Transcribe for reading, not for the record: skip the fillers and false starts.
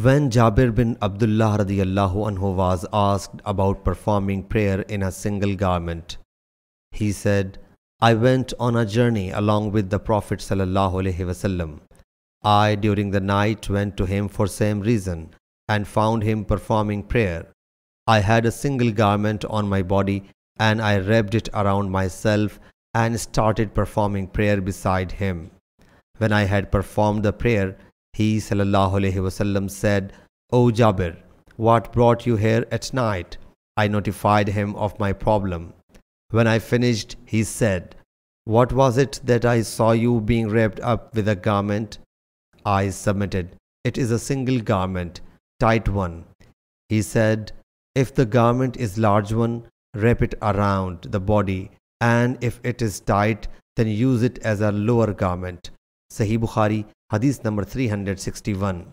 When Jabir bin Abdullah radiyallahu anhu was asked about performing prayer in a single garment, he said, I went on a journey along with the Prophet sallallahu alaihi wasallam. I during the night went to him for same reason and found him performing prayer. I had a single garment on my body and I wrapped it around myself and started performing prayer beside him. When I had performed the prayer, he sallallahu alaihi wasallam said, O Jabir, what brought you here at night? I notified him of my problem. When I finished, he said, what was it that I saw you being wrapped up with a garment? I submitted, it is a single garment, tight one. He said, if the garment is large one, wrap it around the body, and if it is tight, then use it as a lower garment. Sahih Bukhari, Hadith number 361.